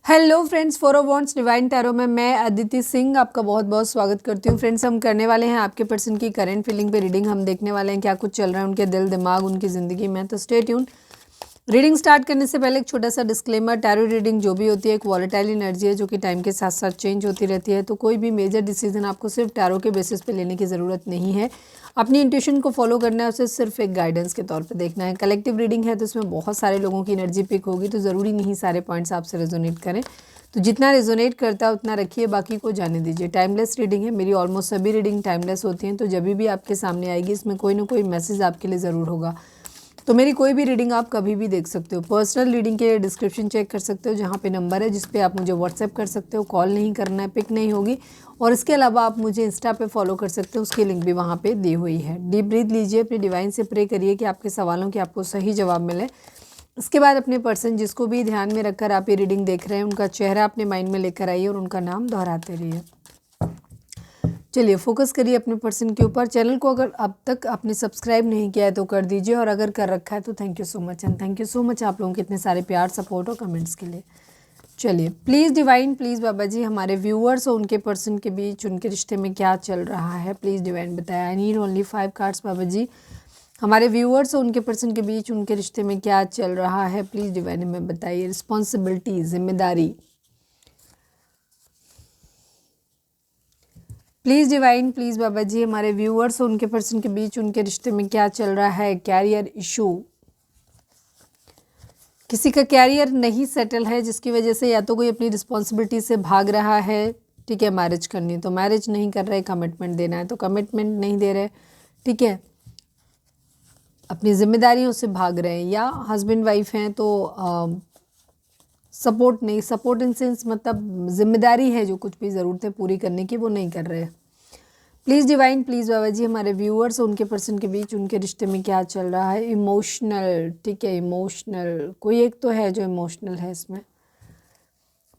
Hello friends, four of wands divine tarot में मैं अदिति सिंह आपका बहुत बहुत स्वागत करती हूँ। फ्रेंड्स, हम करने वाले हैं आपके पर्सन की करंट फीलिंग पे रीडिंग। हम देखने वाले हैं क्या कुछ चल रहा है उनके दिल दिमाग उनकी ज़िंदगी में। तो स्टे ट्यून। रीडिंग स्टार्ट करने से पहले एक छोटा सा डिस्क्लेमर, टैरो रीडिंग जो भी होती है एक वॉलेटाइल एनर्जी है जो कि टाइम के साथ साथ चेंज होती रहती है। तो कोई भी मेजर डिसीजन आपको सिर्फ टैरो के बेसिस पे लेने की ज़रूरत नहीं है। अपनी इंट्यूशन को फॉलो करना है, उसे सिर्फ एक गाइडेंस के तौर पे देखना है। कलेक्टिव रीडिंग है तो इसमें बहुत सारे लोगों की एनर्जी पिक होगी, तो ज़रूरी नहीं सारे पॉइंट्स आपसे रेजोनेट करें। तो जितना रेजोनेट करता है उतना रखिए, बाकी को जाने दीजिए। टाइमलेस रीडिंग है, मेरी ऑलमोस्ट सभी रीडिंग टाइमलेस होती हैं। तो जब भी आपके सामने आएगी इसमें कोई ना कोई मैसेज आपके लिए ज़रूर होगा। तो मेरी कोई भी रीडिंग आप कभी भी देख सकते हो। पर्सनल रीडिंग के डिस्क्रिप्शन चेक कर सकते हो, जहाँ पे नंबर है जिस पे आप मुझे व्हाट्सएप कर सकते हो। कॉल नहीं करना है, पिक नहीं होगी। और इसके अलावा आप मुझे इंस्टा पे फॉलो कर सकते हो, उसकी लिंक भी वहाँ पे दी हुई है। डीप ब्रीथ लीजिए, अपने डिवाइन से प्रे करिए कि आपके सवालों के आपको सही जवाब मिले। इसके बाद अपने पर्सन जिसको भी ध्यान में रखकर आप ये रीडिंग देख रहे हैं उनका चेहरा अपने माइंड में लेकर आइए और उनका नाम दोहराते रहिए। चलिए फोकस करिए अपने पर्सन के ऊपर। चैनल को अगर अब तक आपने सब्सक्राइब नहीं किया है तो कर दीजिए, और अगर कर रखा है तो thank you so much. And thank you so much आप लोगों के इतने सारे प्यार, सपोर्ट और कमेंट्स के लिए। चलिए प्लीज़ डिवाइन, प्लीज़ बाबा जी, हमारे व्यूअर्स और उनके पर्सन के बीच उनके रिश्ते में क्या चल रहा है, प्लीज़ डिवाइन बताया। आई नीड ओनली 5 कार्ड्स बाबा जी। हमारे व्यूअर्स और उनके पर्सन के बीच उनके रिश्ते में क्या चल रहा है, प्लीज़ डिवाइन हमें बताइए। रिस्पॉन्सिबिलिटी, जिम्मेदारी, प्लीज़ डिवाइन, प्लीज़ बाबा जी, हमारे व्यूअर्स और उनके पर्सन के बीच उनके रिश्ते में क्या चल रहा है। कैरियर इशू, किसी का कैरियर नहीं सेटल है जिसकी वजह से या तो कोई अपनी रिस्पॉन्सिबिलिटी से भाग रहा है, ठीक है। मैरिज करनी तो मैरिज नहीं कर रहे, कमिटमेंट देना है तो कमिटमेंट नहीं दे रहे, ठीक है। अपनी जिम्मेदारियों से भाग रहे हैं, या हस्बैंड वाइफ हैं तो सपोर्ट नहीं, सपोर्ट इन सेंस मतलब जिम्मेदारी है जो कुछ भी ज़रूरतें पूरी करने की वो नहीं कर रहे हैं। प्लीज़ डिवाइन, प्लीज़ बाबा जी, हमारे व्यूअर्स और उनके पर्सन के बीच उनके रिश्ते में क्या चल रहा है। इमोशनल, ठीक है, इमोशनल कोई एक तो है जो इमोशनल है इसमें।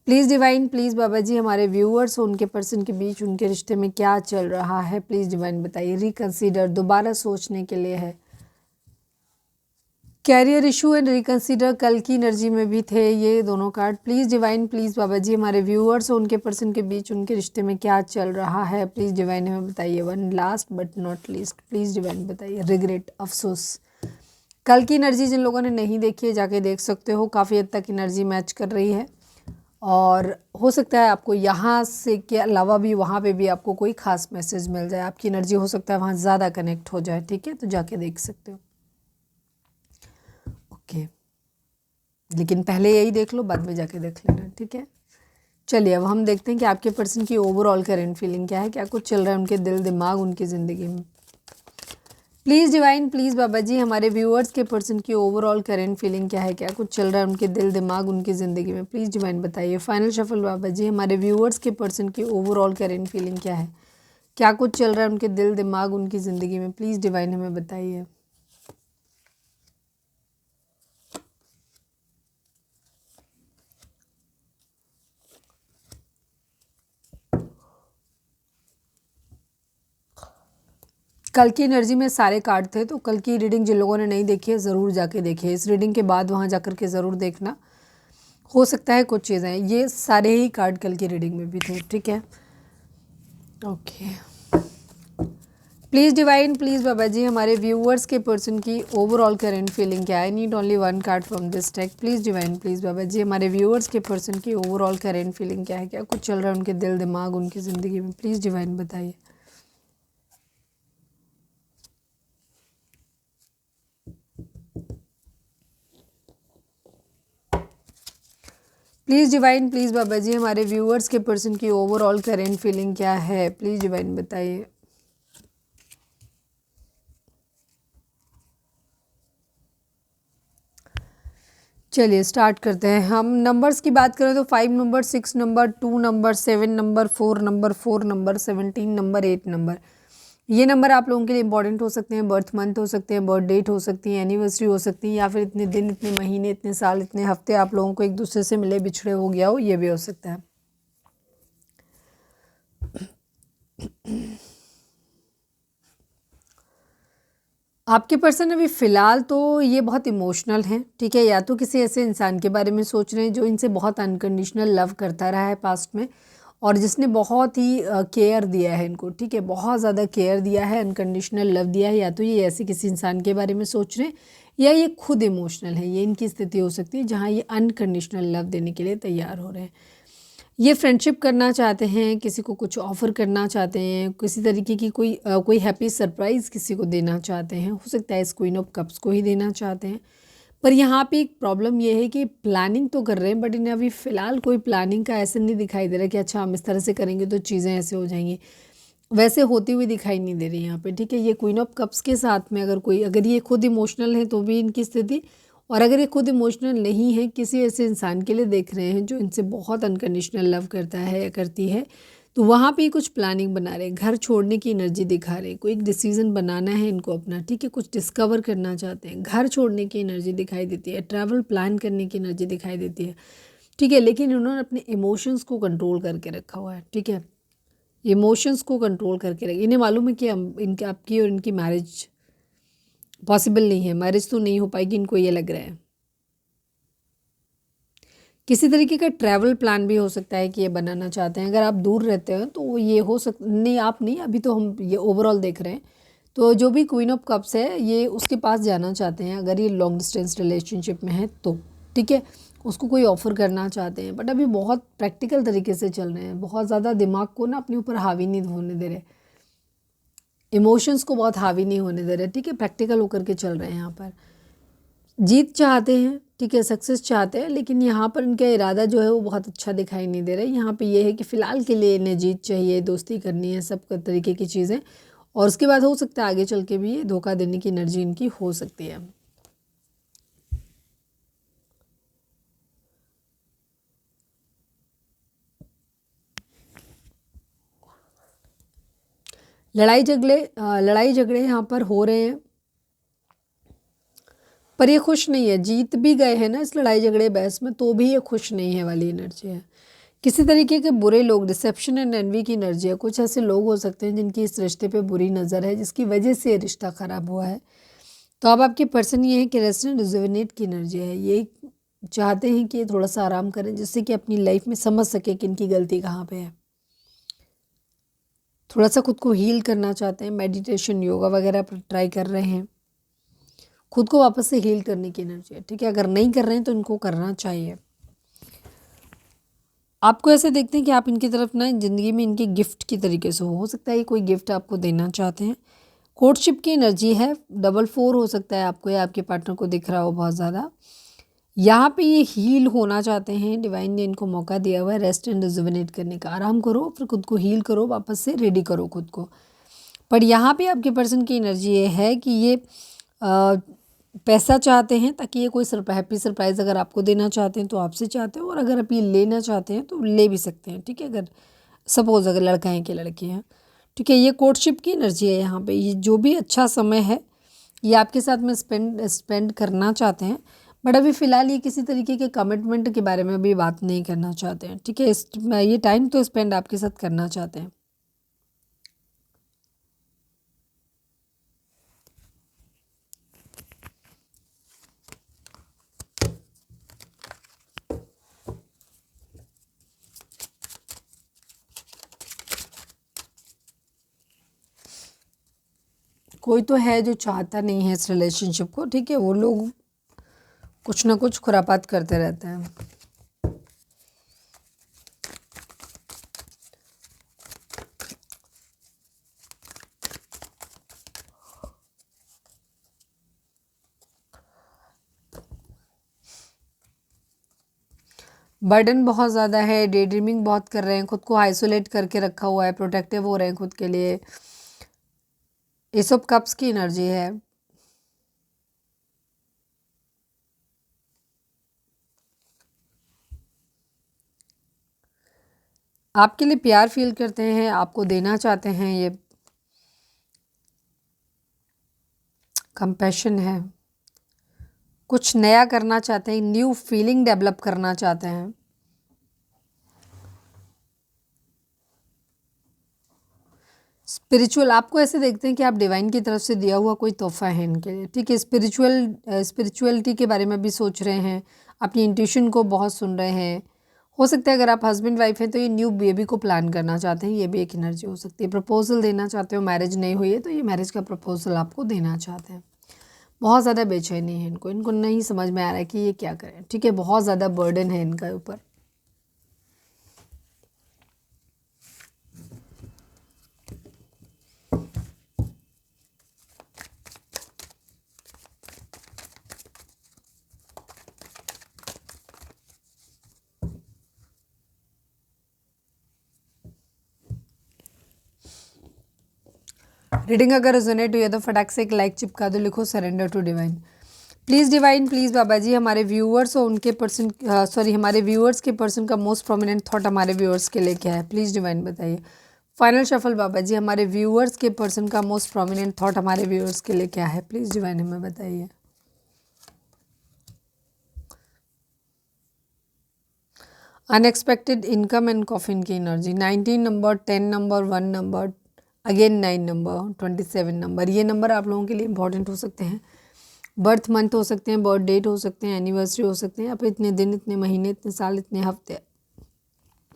प्लीज़ डिवाइन, प्लीज़ बाबा जी, हमारे व्यूअर्स और उनके पर्सन के बीच उनके रिश्ते में क्या चल रहा है, प्लीज़ डिवाइन बताइए। रिकंसीडर, दोबारा सोचने के लिए है। कैरियर इशू एंड रिकंसीडर कल की एनर्जी में भी थे ये दोनों कार्ड। प्लीज़ डिवाइन, प्लीज़ बाबा जी, हमारे व्यूअर्स और उनके पर्सन के बीच उनके रिश्ते में क्या चल रहा है, प्लीज़ डिवाइन हमें बताइए। One last but not least, please divine बताइए। रिग्रेट, अफसोस, कल की एनर्जी जिन लोगों ने नहीं देखी है जाके देख सकते हो, काफ़ी हद तक एनर्जी मैच कर रही है। और हो सकता है आपको यहाँ से के अलावा भी वहाँ पे भी आपको कोई खास मैसेज मिल जाए, आपकी एनर्जी हो सकता है वहाँ ज़्यादा कनेक्ट हो जाए, ठीक है। तो जाके देख सकते हो, ओके। लेकिन पहले यही देख लो, बाद में जाके देख लेना, ठीक है। चलिए अब हम देखते हैं कि आपके पर्सन की ओवरऑल करंट फीलिंग क्या है, क्या कुछ चल रहा है उनके दिल दिमाग उनकी ज़िंदगी में। प्लीज़ डिवाइन, प्लीज़ बाबा जी, हमारे व्यूअर्स के पर्सन की ओवरऑल करंट फीलिंग क्या है, क्या कुछ चल रहा है उनके दिल दिमाग उनकी ज़िंदगी में, प्लीज़ डिवाइन बताइए। फाइनल शफल बाबा जी, हमारे व्यूअर्स के पर्सन की ओवरऑल करंट फीलिंग क्या है, क्या कुछ चल रहा है उनके दिल दिमाग उनकी ज़िंदगी में, प्लीज़ डिवाइन हमें बताइए। कल की एनर्जी में सारे कार्ड थे, तो कल की रीडिंग जिन लोगों ने नहीं देखी है ज़रूर जाके देखिए। इस रीडिंग के बाद वहाँ जाकर के ज़रूर देखना, हो सकता है कुछ चीज़ें, ये सारे ही कार्ड कल की रीडिंग में भी थे, ठीक है, ओके। प्लीज़ डिवाइन, प्लीज़ बाबा जी, हमारे व्यूअर्स के पर्सन की ओवरऑल करंट फीलिंग क्या है। I need only 1 card from this deck. Please divine, please बाबा जी, हमारे व्यूअर्स के पर्सन की ओवरऑल करंट फीलिंग क्या है, क्या कुछ चल रहा है उनके दिल दिमाग उनकी ज़िंदगी में, प्लीज़ डिवाइन बताइए। प्लीज़ डिवाइन, प्लीज़ बाबा जी, हमारे व्यूअर्स के पर्सन की ओवरऑल करंट फीलिंग क्या है, प्लीज़ डिवाइन बताइए। चलिए स्टार्ट करते हैं। हम नंबर्स की बात करें तो 5 number, 6 number, 2 number, 7 number, 4 number, 4 number, 17 number, 8 number, ये नंबर आप लोगों के लिए इंपॉर्टेंट हो सकते हैं। बर्थ मंथ हो सकते हैं, बर्थ डेट हो सकती है, एनिवर्सरी हो सकती है, या फिर इतने दिन, इतने महीने, इतने साल, इतने हफ्ते आप लोगों को एक दूसरे से मिले बिछड़े हो गया हो, ये भी हो सकता है। आपके पर्सन अभी फ़िलहाल तो ये बहुत इमोशनल हैं, ठीक है? या तो किसी ऐसे इंसान के बारे में सोच रहे हैं जो इनसे बहुत अनकंडीशनल लव करता रहा है पास्ट में और जिसने बहुत ही केयर दिया है इनको, ठीक है? बहुत ज़्यादा केयर दिया है, अनकंडीशनल लव दिया है। या तो ये ऐसे किसी इंसान के बारे में सोच रहे हैं या ये खुद इमोशनल है। ये इनकी स्थिति हो सकती है जहाँ ये अनकंडीशनल लव देने के लिए तैयार हो रहे हैं। ये फ्रेंडशिप करना चाहते हैं, किसी को कुछ ऑफ़र करना चाहते हैं, किसी तरीके की कोई हैप्पी सरप्राइज़ किसी को देना चाहते हैं। हो सकता है इस क्वीन ऑफ कप्स को ही देना चाहते हैं। पर यहाँ पे एक प्रॉब्लम ये है कि प्लानिंग तो कर रहे हैं बट इन्हें अभी फ़िलहाल कोई प्लानिंग का ऐसे नहीं दिखाई दे रहा कि अच्छा हम इस तरह से करेंगे तो चीज़ें ऐसे हो जाएँगी। वैसे होती हुई दिखाई नहीं दे रही यहाँ पे, ठीक है? ये क्वीन ऑफ कप्स के साथ में अगर ये खुद इमोशनल है तो भी इनकी स्थिति, और अगर ये खुद इमोशनल नहीं है, किसी ऐसे इंसान के लिए देख रहे हैं जो इनसे बहुत अनकंडीशनल लव करता है या करती है, तो वहाँ पे कुछ प्लानिंग बना रहे हैं, घर छोड़ने की एनर्जी दिखा रहे हैं, कोई एक डिसीजन बनाना है इनको अपना, ठीक है? कुछ डिस्कवर करना चाहते हैं, घर छोड़ने की एनर्जी दिखाई देती है, ट्रैवल प्लान करने की एनर्जी दिखाई देती है, ठीक है? लेकिन उन्होंने अपने इमोशंस को कंट्रोल करके रखा हुआ है, ठीक है? इमोशंस को कंट्रोल करके रखे। इन्हें मालूम है कि इनकी आपकी और इनकी मैरिज पॉसिबल नहीं है, मैरिज तो नहीं हो पाएगी, इनको ये लग रहा है। किसी तरीके का ट्रैवल प्लान भी हो सकता है कि ये बनाना चाहते हैं। अगर आप दूर रहते हो तो ये हो सकता नहीं, आप नहीं, अभी तो हम ये ओवरऑल देख रहे हैं। तो जो भी क्वीन ऑफ कप्स है ये उसके पास जाना चाहते हैं अगर ये लॉन्ग डिस्टेंस रिलेशनशिप में है तो, ठीक है? उसको कोई ऑफ़र करना चाहते हैं बट अभी बहुत प्रैक्टिकल तरीके से चल रहे हैं, बहुत ज़्यादा दिमाग को ना अपने ऊपर हावी नहीं होने दे रहे, इमोशंस को बहुत हावी नहीं होने दे रहे, ठीक है? प्रैक्टिकल होकर के चल रहे हैं यहाँ पर। जीत चाहते हैं, ठीक है? सक्सेस चाहते हैं, लेकिन यहाँ पर इनका इरादा जो है वो बहुत अच्छा दिखाई नहीं दे रहा है। यहाँ पे ये है कि फ़िलहाल के लिए इन्हें जीत चाहिए, दोस्ती करनी है, सब तरीके की चीज़ें, और उसके बाद हो सकता है आगे चल के भी ये धोखा देने की एनर्जी इनकी हो सकती है। लड़ाई झगड़े यहाँ पर हो रहे हैं पर ये खुश नहीं है। जीत भी गए हैं ना इस लड़ाई झगड़े बहस में तो भी ये खुश नहीं है वाली एनर्जी है। किसी तरीके के बुरे लोग, डिसेप्शन एंड एनवी की एनर्जी है। कुछ ऐसे लोग हो सकते हैं जिनकी इस रिश्ते पे बुरी नज़र है जिसकी वजह से ये रिश्ता ख़राब हुआ है। तो अब आपके पर्सन ये है कि रेस्ट एंड रिजुविनेट की एनर्जी है। ये चाहते हैं कि ये थोड़ा सा आराम करें जिससे कि अपनी लाइफ में समझ सके कि इनकी गलती कहाँ पे है। थोड़ा सा खुद को हील करना चाहते हैं, मेडिटेशन योगा वगैरह पर ट्राई कर रहे हैं, खुद को वापस से हील करने की एनर्जी है, ठीक है? अगर नहीं कर रहे हैं तो इनको करना चाहिए। आपको ऐसे देखते हैं कि आप इनकी तरफ ना ज़िंदगी में इनके गिफ्ट की तरीके से हो सकता है ये कोई गिफ्ट आपको देना चाहते हैं। कोर्टशिप की एनर्जी है, डबल 4 हो सकता है आपको या आपके पार्टनर को दिख रहा हो बहुत ज़्यादा। यहाँ पे ये हील होना चाहते हैं, डिवाइन ने इनको मौका दिया हुआ है रेस्ट एंड रिजुविनेट करने का। आराम करो, फिर खुद को हील करो, वापस से रेडी करो खुद को। पर यहाँ पे आपके पर्सन की एनर्जी ये है कि ये पैसा चाहते हैं ताकि ये कोई हैप्पी सरप्राइज़ अगर आपको देना चाहते हैं तो आपसे चाहते हैं, और अगर आप ये लेना चाहते हैं तो ले भी सकते हैं, ठीक है? अगर सपोज़ अगर लड़का है कि लड़की हैं, ठीक है? ये कोर्टशिप की एनर्जी है यहाँ पे। ये जो भी अच्छा समय है ये आपके साथ में स्पेंड करना चाहते हैं बट अभी फ़िलहाल ये किसी तरीके के कमिटमेंट के बारे में भी बात नहीं करना चाहते हैं, ठीक है? ये टाइम तो स्पेंड आपके साथ करना चाहते हैं। कोई तो है जो चाहता नहीं है इस रिलेशनशिप को, ठीक है? वो लोग कुछ ना कुछ खुरापात करते रहते हैं। बर्डन बहुत ज़्यादा है, डे ड्रीमिंग बहुत कर रहे हैं, खुद को आइसोलेट करके रखा हुआ है, प्रोटेक्टिव हो रहे हैं खुद के लिए। एस ऑफ कप्स की एनर्जी है। आपके लिए प्यार फील करते हैं, आपको देना चाहते हैं, ये कंपैशन है। कुछ नया करना चाहते हैं, न्यू फीलिंग डेवलप करना चाहते हैं। स्पिरिचुअल, आपको ऐसे देखते हैं कि आप डिवाइन की तरफ से दिया हुआ कोई तोहफा है इनके लिए, ठीक है। स्पिरिचुअलिटी के बारे में भी सोच रहे हैं, अपनी इंट्यूशन को बहुत सुन रहे हैं। हो सकता है अगर आप हस्बैंड वाइफ हैं तो ये न्यू बेबी को प्लान करना चाहते हैं, ये भी एक एनर्जी हो सकती है। प्रपोजल देना चाहते हो, मैरिज नहीं हुई है तो ये मैरिज का प्रपोजल आपको देना चाहते हैं। बहुत ज़्यादा बेचैनी है इनको, इनको नहीं समझ में आ रहा है कि ये क्या करें, ठीक है। बहुत ज़्यादा बर्डन है इनका ऊपर। रीडिंग अगर रेजोनेट हुई है तो फटाक से एक लाइक चिपका दो, लिखो surrender to divine. Please divine, please बाबा जी, हमारे व्यूअर्स और उनके पर्सन हमारे व्यूअर्स के पर्सन का मोस्ट प्रोमिनेंट थॉट हमारे व्यूअर्स के लिए क्या है, प्लीज़ डिवाइन बताइए। फाइनल शफल बाबा जी, हमारे व्यूअर्स के पर्सन का मोस्ट प्रोमिनेंट थॉट हमारे व्यूअर्स के लिए क्या है, प्लीज़ डिवाइन हमें बताइए। अनएक्सपेक्टेड इनकम एंड कॉफिन की energy, 19 number, 10 number, 1 number, again 9 number, 27 number. ये नंबर आप लोगों के लिए इंपॉर्टेंट हो सकते हैं। बर्थ मंथ हो सकते हैं, बर्थ डेट हो सकते हैं, एनिवर्सरी हो सकते हैं, या फिर इतने दिन, इतने महीने, इतने साल, इतने हफ्ते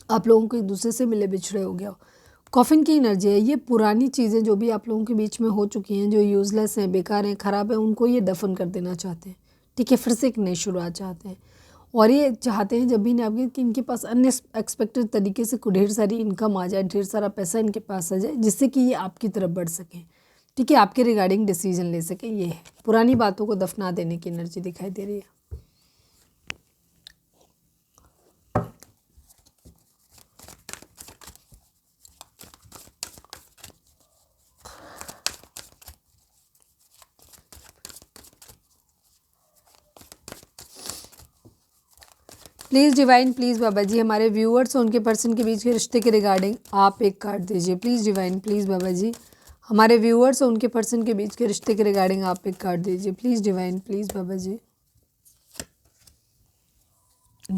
आप लोगों को एक दूसरे से मिले बिछड़े हो गया हो। कॉफिन की एनर्जी है, ये पुरानी चीज़ें जो भी आप लोगों के बीच में हो चुकी हैं, जो यूज़लेस हैं, बेकार हैं, ख़राब हैं, उनको ये दफन कर देना चाहते हैं, ठीक है। फिर से एक नई शुरुआत चाहते हैं। और ये चाहते हैं जब भी आपके कि इनके पास अनएक्सपेक्टेड तरीके से ढेर सारी इनकम आ जाए, ढेर सारा पैसा इनके पास आ जाए, जिससे कि ये आपकी तरफ बढ़ सकें, ठीक है, आपके रिगार्डिंग डिसीजन ले सकें। ये है पुरानी बातों को दफना देने की एनर्जी दिखाई दे रही है। प्लीज़ डिवाइन, प्लीज़ बाबा जी, हमारे व्यूअर्स और उनके पर्सन के बीच के रिश्ते के रिगार्डिंग आप एक कार्ड दीजिए। प्लीज़ डिवाइन, प्लीज़ बाबा जी, हमारे व्यूअर्स और उनके पर्सन के बीच के रिश्ते के रिगार्डिंग आप एक कार्ड दीजिए। प्लीज़ डिवाइन, प्लीज़ बाबा जी।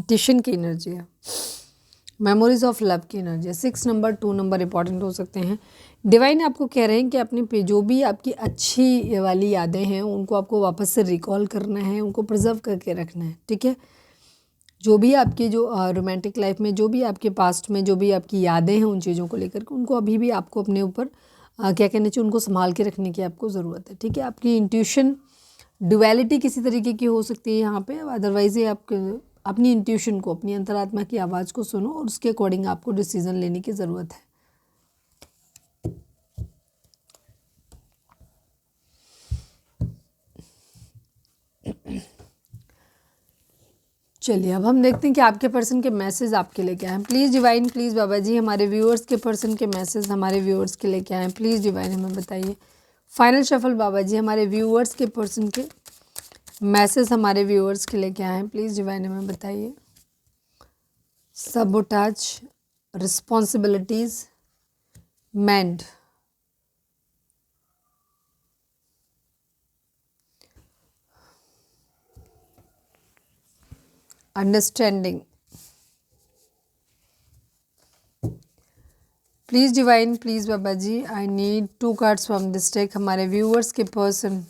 टिशन की एनर्जी है, मेमोरीज ऑफ लव की एनर्जी है, 6 नंबर, 2 नंबर इंपॉर्टेंट हो सकते हैं। डिवाइन आपको कह रहे हैं कि अपने पे जो भी आपकी अच्छी वाली यादें हैं उनको आपको वापस से रिकॉल करना है, उनको प्रिजर्व करके रखना है, ठीक है। जो भी आपकी जो रोमांटिक लाइफ में जो भी आपके पास्ट में जो भी आपकी यादें हैं उन चीज़ों को लेकर के उनको अभी भी आपको अपने ऊपर क्या कहना चाहिए, उनको संभाल के रखने की आपको ज़रूरत है, ठीक है। आपकी इंट्यूशन डुअलिटी किसी तरीके की हो सकती है यहाँ पे, अदरवाइज ये आप अपनी इंट्यूशन को, अपनी अंतरात्मा की आवाज़ को सुनो और उसके अकॉर्डिंग आपको डिसीजन लेने की ज़रूरत है। चलिए अब हम देखते हैं कि आपके पर्सन के मैसेज आपके लिए क्या हैं। प्लीज़ डिवाइन, प्लीज़ बाबा जी, हमारे व्यूअर्स के पर्सन के मैसेज हमारे व्यूअर्स के लिए क्या हैं, प्लीज़ डिवाइन हमें बताइए। फाइनल शफल बाबा जी, हमारे व्यूअर्स के पर्सन के मैसेज हमारे व्यूअर्स के लिए क्या हैं, प्लीज़ डिवाइन हमें बताइए। Sabotage, responsibilities, mend, understanding. Please divine, please Baba ji, I need 2 cards from this deck. हमारे व्यूअर्स के पर्सन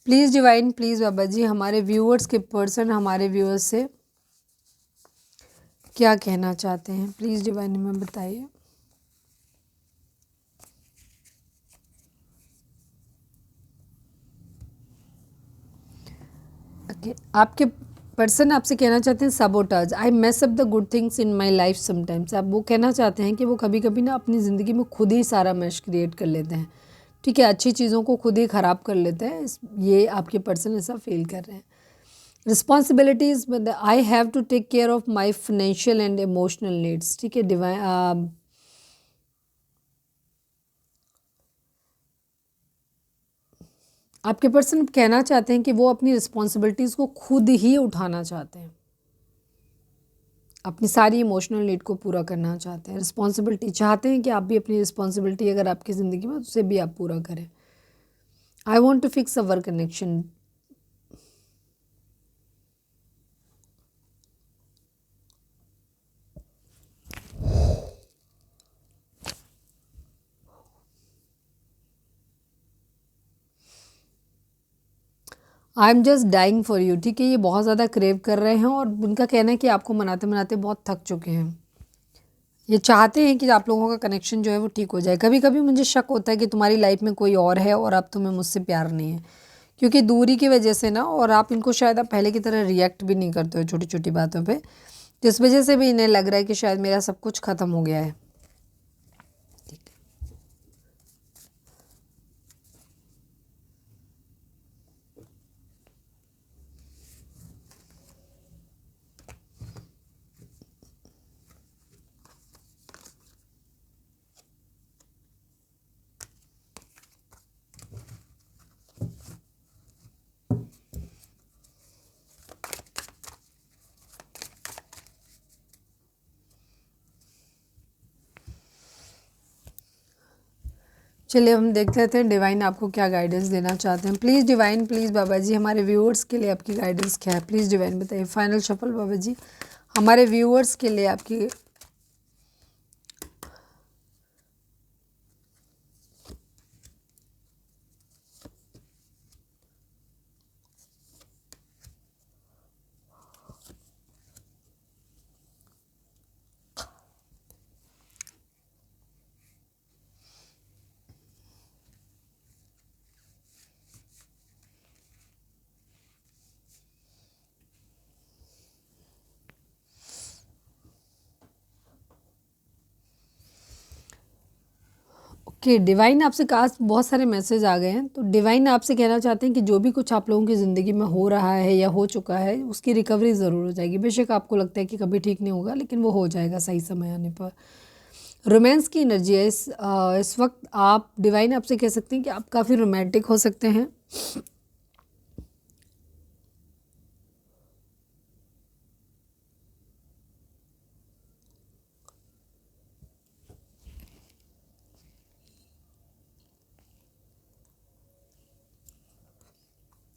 प्लीज़ डिवाइन, प्लीज़ बाबा जी, हमारे व्यूअर्स के पर्सन हमारे व्यूअर्स से क्या कहना चाहते हैं, प्लीज़ डिवाइन हमें बताइए। ओके, आपके पर्सन आपसे कहना चाहते हैं sabotage, I mess up the good things in my life sometimes. आप वो कहना चाहते हैं कि वो कभी कभी ना अपनी ज़िंदगी में खुद ही सारा मैश क्रिएट कर लेते हैं, ठीक है, अच्छी चीज़ों को खुद ही ख़राब कर लेते हैं। ये आपके पर्सन ऐसा फील कर रहे हैं। Responsibilities, I have to take care of my financial and emotional needs, ठीक है। डिवाइन आपके पर्सन कहना चाहते हैं कि वो अपनी रिस्पॉन्सिबिलिटीज़ को खुद ही उठाना चाहते हैं, अपनी सारी इमोशनल नीड को पूरा करना चाहते हैं। रिस्पॉन्सिबिलिटी चाहते हैं कि आप भी अपनी रिस्पॉन्सिबिलिटी अगर आपकी ज़िंदगी में उसे भी आप पूरा करें। I want to fix our connection. I am just dying for you. ठीक है, ये बहुत ज़्यादा क्रेव कर रहे हैं और उनका कहना है कि आपको मनाते मनाते बहुत थक चुके हैं। ये चाहते हैं कि आप लोगों का कनेक्शन जो है वो ठीक हो जाए। कभी कभी मुझे शक होता है कि तुम्हारी लाइफ में कोई और है और अब तुम्हें मुझसे प्यार नहीं है, क्योंकि दूरी की वजह से ना, और आप इनको शायद आप पहले की तरह रिएक्ट भी नहीं करते हो छोटी छोटी बातों पे, जिस वजह से भी इन्हें लग रहा है कि शायद मेरा सब कुछ ख़त्म हो गया है। चलिए हम देख लेते हैं डिवाइन आपको क्या गाइडेंस देना चाहते हैं। प्लीज़ डिवाइन, प्लीज़ बाबा जी, हमारे व्यूअर्स के लिए आपकी गाइडेंस क्या है? प्लीज़ डिवाइन बताइए। फाइनल शफल बाबा जी, हमारे व्यूअर्स के लिए आपकी। ओके डिवाइन, आपसे काश बहुत सारे मैसेज आ गए हैं। तो डिवाइन आपसे कहना चाहते हैं कि जो भी कुछ आप लोगों की ज़िंदगी में हो रहा है या हो चुका है, उसकी रिकवरी ज़रूर हो जाएगी। बेशक आपको लगता है कि कभी ठीक नहीं होगा, लेकिन वो हो जाएगा सही समय आने पर। रोमांस की एनर्जी है इस वक्त। आप डिवाइन आपसे कह सकते हैं कि आप काफ़ी रोमांटिक हो सकते हैं।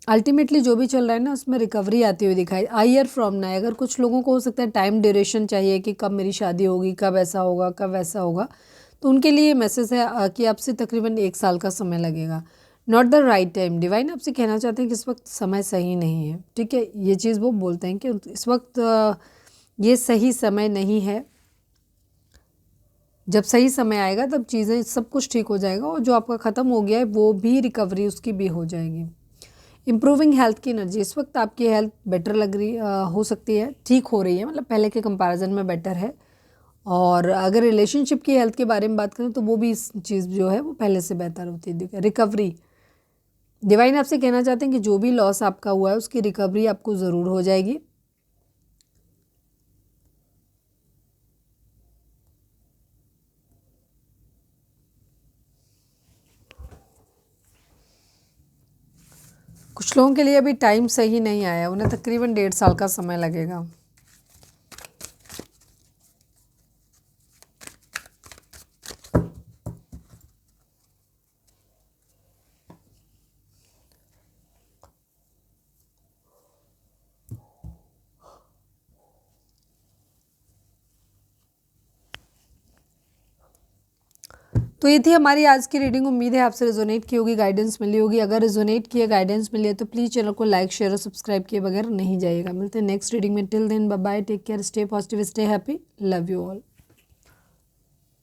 अल्टीमेटली जो भी चल रहा है ना, उसमें रिकवरी आती हुई दिखाई। आ ईयर फ्रॉम नाउ, अगर कुछ लोगों को हो सकता है टाइम ड्यूरेशन चाहिए कि कब मेरी शादी होगी, कब ऐसा होगा, कब वैसा होगा, तो उनके लिए मैसेज है कि आपसे तकरीबन 1 साल का समय लगेगा। Not the right time. Divine आपसे कहना चाहते हैं कि इस वक्त समय सही नहीं है। ठीक है, ये चीज़ वो बोलते हैं कि इस वक्त ये सही समय नहीं है। जब सही समय आएगा तब चीज़ें सब कुछ ठीक हो जाएगा, और जो आपका ख़त्म हो गया है वो भी रिकवरी उसकी भी हो जाएगी। इम्प्रूविंग हेल्थ की एनर्जी, इस वक्त आपकी हेल्थ बेटर लग रही हो सकती है, ठीक हो रही है, मतलब पहले के कंपैरिजन में बेटर है। और अगर रिलेशनशिप की हेल्थ के बारे में बात करें तो वो भी इस चीज़ जो है वो पहले से बेहतर होती है। रिकवरी, डिवाइन आपसे कहना चाहते हैं कि जो भी लॉस आपका हुआ है उसकी रिकवरी आपको ज़रूर हो जाएगी। कुछ लोगों के लिए अभी टाइम सही नहीं आया, उन्हें तकरीबन 1.5 साल का समय लगेगा। तो ये थी हमारी आज की रीडिंग। उम्मीद है आपसे रेजोनेट की होगी, गाइडेंस मिली होगी। अगर रेजोनेट किए, गाइडेंस मिली है तो प्लीज़ चैनल को लाइक, शेयर और सब्सक्राइब किए बगैर नहीं जाइएगा। मिलते हैं नेक्स्ट रीडिंग में। Till then bye bye, take care, stay positive, stay happy, love you all.